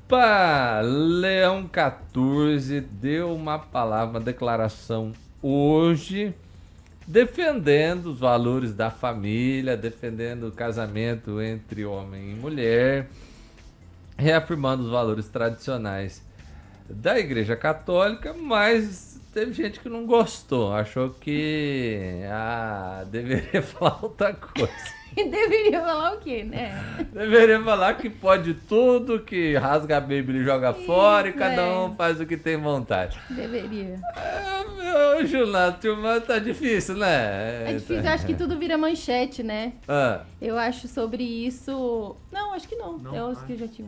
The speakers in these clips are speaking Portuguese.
Papa Leão XIV deu uma palavra, uma declaração hoje, defendendo os valores da família, defendendo o casamento entre homem e mulher, reafirmando os valores tradicionais da Igreja Católica, mas teve gente que não gostou, achou que deveria falar outra coisa. Deveria falar o quê, né? Deveria falar que pode tudo, que rasga a Bíblia e joga fora e cada um faz o que tem vontade. Deveria. Meu Junato, mas tá difícil, né? É difícil, eu acho que tudo vira manchete, né? Ah. Eu acho sobre isso... Não, acho que não. Eu acho que já tinha...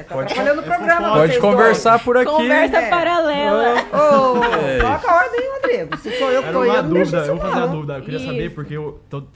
Tá trabalhando no programa. Pode conversar por aqui. Conversa paralela. Coloca a ordem, Rodrigo. Se sou eu que tô Era uma indo, não deixa dúvida, isso eu vou fazer não. uma dúvida. Eu queria saber porque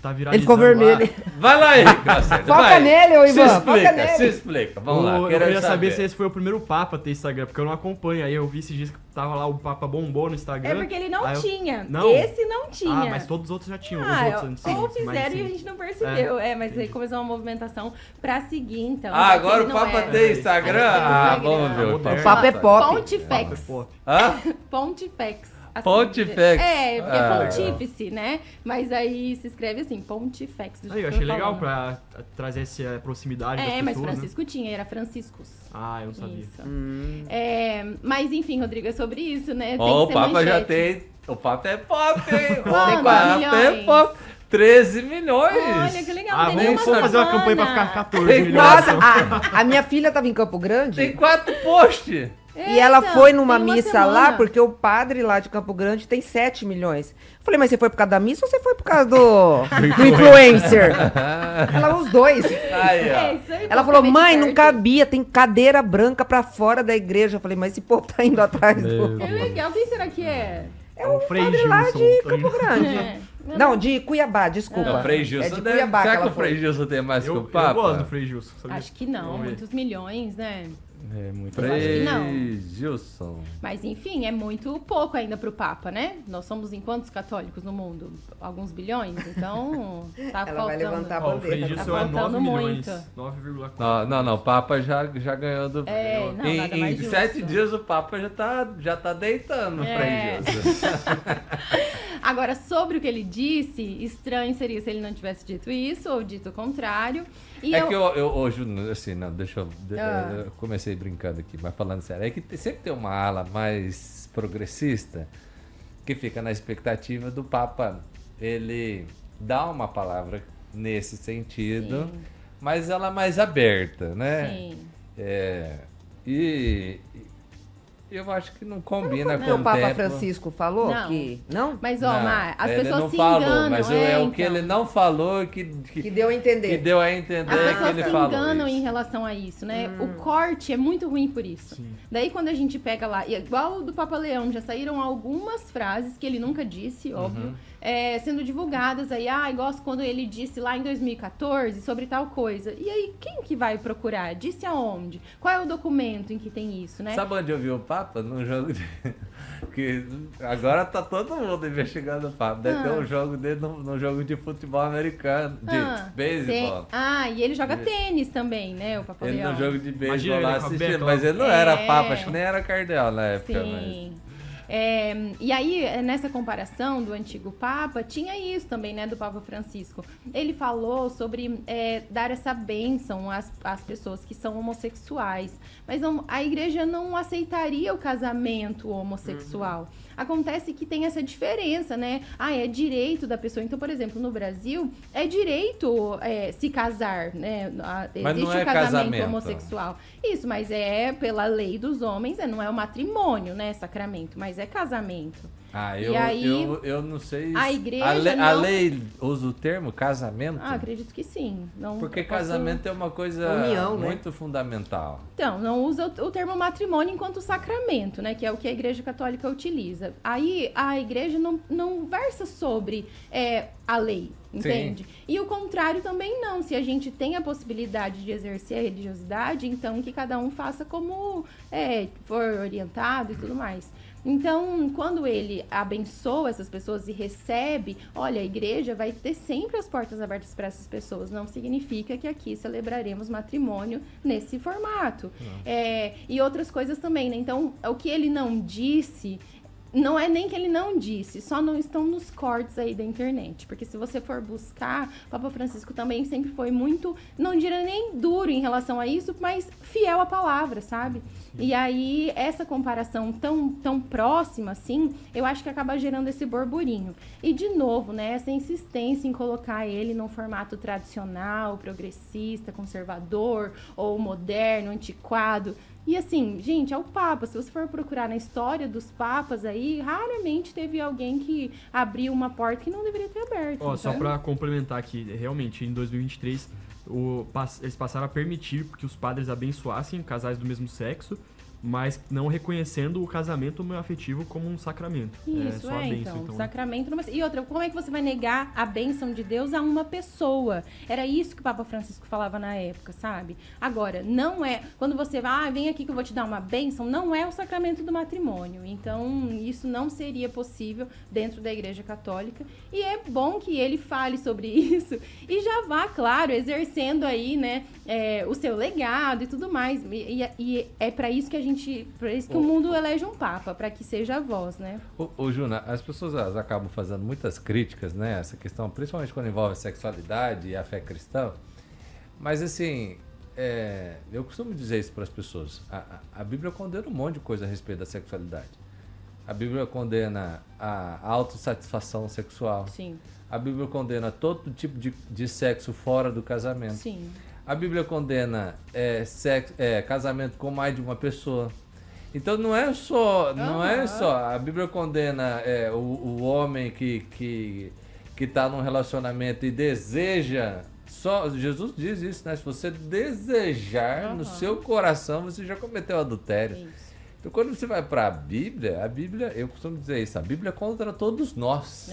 tá viralizando. Ele ficou vermelho. Vai lá, Henrique Lacerda, Foca vai. nele, ô Ivan, Se foca explica, nele. se explica. Vamos lá, Eu quero queria saber se esse foi o primeiro Papa a ter Instagram, porque eu não acompanho. Aí eu vi esses dias que tava lá, o Papa bombou no Instagram. É porque ele não Aí eu- tinha. Não? Esse não tinha. Ah, mas todos os outros já tinham. Os outros antes, ou sim, mas fizeram e a sim. gente não percebeu. Mas aí começou uma movimentação pra seguir, então. agora Ele o não Papa era. tem Instagram? Ah, tem Vamos ver. Moderno. O Papa é pop. Pontifex. Pop. Hã? Pontifex. Assim, Pontifex. Porque Ah, é pontífice, né? Mas aí se escreve assim, Pontifex. do Aí, jeito eu que achei tô legal falando. pra trazer essa proximidade das pessoas, Mas né? Francisco tinha, era Franciscos. Ah, eu não sabia. Isso. Mas enfim, Rodrigo, é sobre isso, né? Tem Ó, o que ser Papa já manchete. tem. O Papa é pop, hein? Quantos O Papa é milhões? pop. 13 milhões. Olha, que legal, não tem Vamos nenhuma fazer uma campanha pra semana. ficar 14 Tem milhões. Nossa, então. a minha filha tava em Campo Grande. Tem 4 posts. E ela Eita, foi numa tem uma missa lá, semana. porque o padre lá de Campo Grande tem 7 milhões. Eu falei, mas você foi por causa da missa ou você foi por causa do influencer? Ela, os dois. Aí, ó. Isso aí, Ela falou, porque mãe, vem não de cabia, tem cadeira branca pra fora da igreja. Eu falei, mas esse povo tá indo atrás do... perto. Que legal, quem será que é? É o Frei padre lá Gilson. de Campo Grande. É. Não, de Cuiabá, desculpa. Não, o Frei Gilson É de deve... Cuiabá Será que que o ela Frei foi. Gilson tem mais que o Eu Papa? gosto do Frei Gilson. sabia? Acho que não, Vamos ver. muitos milhões, né? É muito Eu acho que Frei não. Gilson. Mas enfim, é muito pouco ainda pro Papa, né? Nós somos em quantos católicos no mundo? Alguns bilhões? Então, tá Ela faltando. vai levantar a Ó, o Frei bandeira. Gilson Tá é faltando 9 milhões. muito. 9,4. Não, o Papa já ganhou do... Não, nada mais em justo. 7 dias o Papa já tá deitando no É. Frei Gilson. Agora, sobre o que ele disse, estranho seria se ele não tivesse dito isso ou dito o contrário. E É que eu hoje, assim, não, deixa eu... Ah. Eu comecei brincando aqui, mas falando sério, é que sempre tem uma ala mais progressista que fica na expectativa do Papa, ele dá uma palavra nesse sentido, Sim. mas ela é mais aberta, né? Sim. E eu acho que não combina com Não, o o Papa tempo. Francisco falou Não. que... Não? Mas, ó, Não, Mar, as ele pessoas não se falou, enganam. mas é o que então. ele não falou Que que deu a entender. deu a entender As que pessoas ele se falou enganam isso. em relação a isso, né? O corte é muito ruim por isso. Daí quando a gente pega lá, e igual o do Papa Leão, já saíram algumas frases que ele nunca disse, óbvio, sendo divulgadas aí, gosto quando ele disse lá em 2014 sobre tal coisa. E aí, quem que vai procurar? Disse aonde? Qual é o documento em que tem isso, né? Sabe onde eu vi o Papa? Num jogo de... que agora tá todo mundo investigando o Papa. Deve ter um jogo dele num jogo de futebol americano, de beisebol. E ele joga tênis também, né, o Papa Ele Leão. no jogo de beisebol Imagina lá ele com a assistindo, beca mas lá. ele não era Papa, acho que nem era cardeal na época. Sim. E aí, nessa comparação do antigo Papa, tinha isso também, né, do Papa Francisco. Ele falou sobre dar essa bênção às pessoas que são homossexuais. Mas a igreja não aceitaria o casamento homossexual. Acontece que tem essa diferença, né? É direito da pessoa. Então, por exemplo, no Brasil, é direito se casar, né? Mas Existe não é o casamento casamento. homossexual. Isso, mas pela lei dos homens, não é o matrimônio, né? Sacramento, mas é casamento. Eu, E aí, eu não sei. a igreja a não- lei usa o termo casamento? Acredito que sim. Não, Porque eu posso- casamento é uma coisa União, né? muito fundamental. Então, não usa o termo matrimônio enquanto sacramento, né? Que é o que a Igreja Católica utiliza. Aí a Igreja não versa sobre a lei. entende? E o contrário também não. Se a gente tem a possibilidade de exercer a religiosidade, então que cada um faça como for orientado e tudo mais. Então, quando ele abençoa essas pessoas e recebe, olha, a igreja vai ter sempre as portas abertas para essas pessoas. Não significa que aqui celebraremos matrimônio nesse formato. E outras coisas também, né? Então, o que ele não disse... Não é nem que ele não disse, só não estão nos cortes aí da internet. Porque se você for buscar, o Papa Francisco também sempre foi muito, não diria nem duro em relação a isso, mas fiel à palavra, sabe? E aí, essa comparação tão próxima, assim, eu acho que acaba gerando esse burburinho. E, de novo, né, essa insistência em colocar ele num formato tradicional, progressista, conservador, ou moderno, antiquado... E assim, gente, é o Papa. Se você for procurar na história dos papas aí, raramente teve alguém que abriu uma porta que não deveria ter aberto. Só pra complementar aqui, realmente, em 2023, eles passaram a permitir que os padres abençoassem casais do mesmo sexo, mas não reconhecendo o casamento homoafetivo como um sacramento. Isso, só a bênção, então. Sacramento. E outra, como é que você vai negar a bênção de Deus a uma pessoa? Era isso que o Papa Francisco falava na época, sabe? Agora, não é... Quando você vai, vem aqui que eu vou te dar uma bênção, não é o sacramento do matrimônio. Então, isso não seria possível dentro da Igreja Católica. E é bom que ele fale sobre isso e já vá, claro, exercendo aí, né, o seu legado e tudo mais. E é para isso que a gente... Por isso que o mundo elege um papa, para que seja a voz, né? Ô Juna, as pessoas acabam fazendo muitas críticas, né? Essa questão, principalmente quando envolve a sexualidade e a fé cristã. Mas assim, eu costumo dizer isso para as pessoas. A Bíblia condena um monte de coisa a respeito da sexualidade. A Bíblia condena a autossatisfação sexual. Sim. A Bíblia condena todo tipo de sexo fora do casamento. Sim. A Bíblia condena casamento com mais de uma pessoa. Então não é só, a Bíblia condena o homem que está num relacionamento e deseja, Jesus diz isso, né? Se você desejar no seu coração, você já cometeu adultério. Isso. Então quando você vai para a Bíblia, eu costumo dizer isso, a Bíblia é contra todos nós.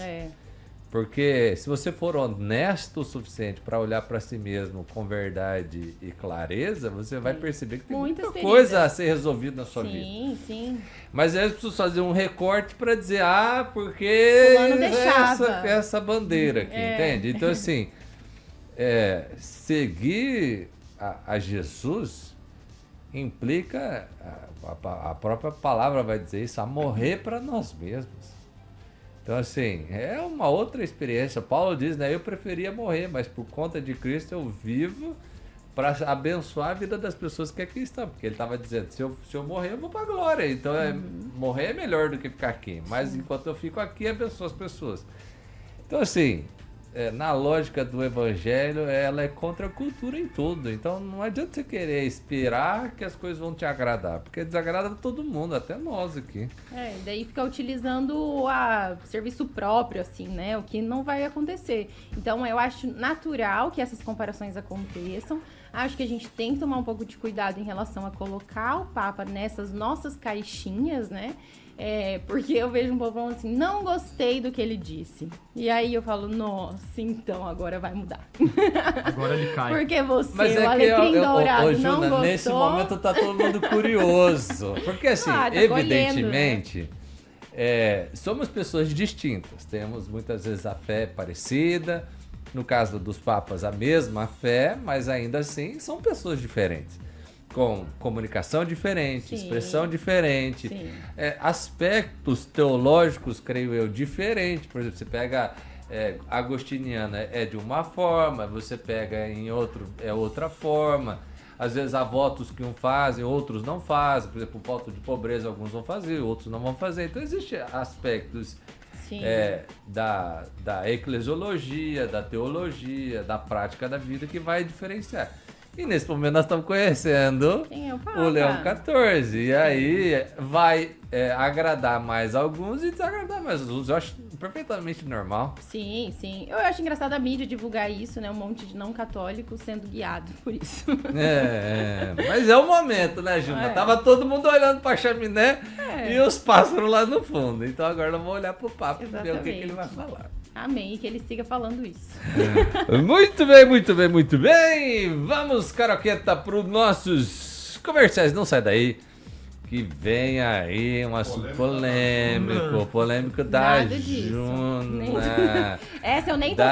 Porque se você for honesto o suficiente para olhar para si mesmo com verdade e clareza, você vai perceber que tem muita coisa a ser resolvida na sua vida. Sim, sim. Mas aí as pessoas fazem um recorte para dizer, porque essa bandeira aqui, entende? Então assim, seguir a Jesus implica, a própria palavra vai dizer isso, a morrer para nós mesmos. Então, assim, é uma outra experiência. Paulo diz, né? Eu preferia morrer, mas por conta de Cristo eu vivo para abençoar a vida das pessoas que aqui estão. Porque ele estava dizendo, se eu morrer, eu vou para a glória. Então, morrer é melhor do que ficar aqui. Mas enquanto eu fico aqui, abençoo as pessoas. Então, assim, na lógica do evangelho, ela é contra a cultura em tudo. Então não adianta você querer esperar que as coisas vão te agradar, porque desagrada todo mundo, até nós aqui. Daí fica utilizando serviço próprio, assim, né? O que não vai acontecer. Então eu acho natural que essas comparações aconteçam. Acho que a gente tem que tomar um pouco de cuidado em relação a colocar o Papa nessas nossas caixinhas, né? Porque eu vejo um povo falando assim, não gostei do que ele disse. E aí eu falo, nossa, então agora vai mudar. Agora ele cai. Porque você, mas o Alecrim Dourado, Juna, não gostou. Nesse momento tá todo mundo curioso. Porque assim, evidentemente, somos pessoas distintas. Temos muitas vezes a fé parecida. No caso dos papas, a mesma fé, mas ainda assim são pessoas diferentes. Com comunicação diferente, expressão diferente, aspectos teológicos, creio eu, diferentes. Por exemplo, você pega agostiniana de uma forma, você pega em outro, outra forma. Às vezes há votos que um fazem, outros não fazem. Por exemplo, o voto de pobreza alguns vão fazer, outros não vão fazer. Então existem aspectos da eclesiologia, da teologia, da prática da vida que vai diferenciar. E nesse momento nós estamos conhecendo o Leão XIV. E aí vai agradar mais alguns e desagradar mais outros. Eu acho perfeitamente normal. Sim, sim. Eu acho engraçado a mídia divulgar isso, né? Um monte de não católicos sendo guiado por isso. Mas é o momento, né, Juna? Tava todo mundo olhando pra chaminé e os pássaros lá no fundo. Então agora eu vou olhar pro Papa e ver o que ele vai falar. Amém, que ele siga falando isso. Muito bem, muito bem, muito bem. Vamos, Caroqueta, para os nossos comerciais. Não sai daí, que vem aí um assunto polêmico da Nada disso. Juna. Essa eu nem tô